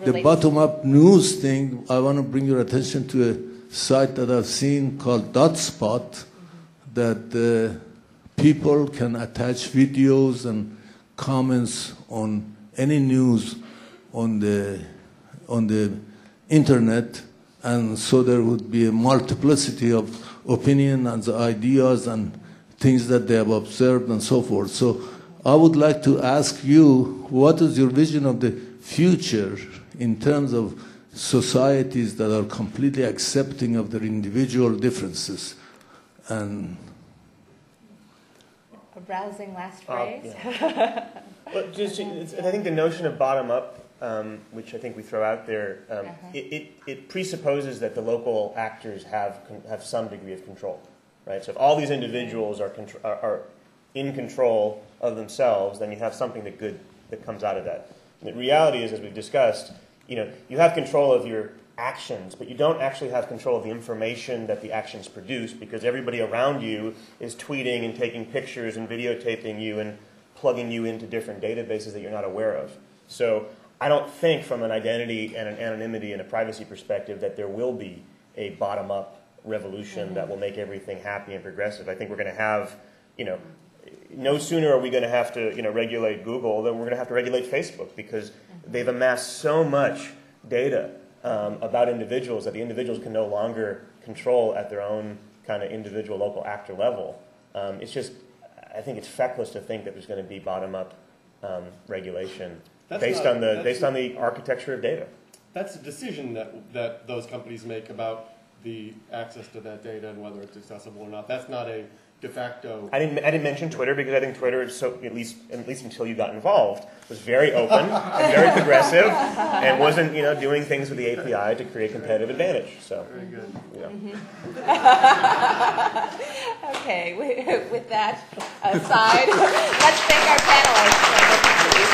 The bottom-up news thing, I want to bring your attention to a site that I've seen called Dotspot, that people can attach videos and comments on any news on the internet, and so there would be a multiplicity of opinion and ideas and things that they have observed and so forth. So I would like to ask you, what is your vision of the future in terms of societies that are completely accepting of their individual differences? And a rousing last phrase. Well, I think the notion of bottom up, which I think we throw out there, it presupposes that the local actors have some degree of control, right? So if all these individuals are in control of themselves, then you have something that comes out of that. And the reality is, as we've discussed, you have control of your actions, but you don't actually have control of the information that the actions produce, because everybody around you is tweeting and taking pictures and videotaping you and plugging you into different databases that you're not aware of. So I don't think, from an identity and an anonymity and a privacy perspective, that there will be a bottom-up revolution that will make everything happy and progressive. I think we're going to have, no sooner are we going to have to, regulate Google than we're going to have to regulate Facebook, because they've amassed so much data about individuals that the individuals can no longer control at their own kind of individual local actor level. I think it's feckless to think that there's going to be bottom-up regulation based on the architecture of data. That's a decision that those companies make about the access to that data and whether it's accessible or not. That's not a de facto. I didn't mention Twitter because I think Twitter is at least until you got involved, was very open and very progressive and wasn't doing things with the API to create competitive advantage. So very good. Okay, with that aside, let's thank our panelists.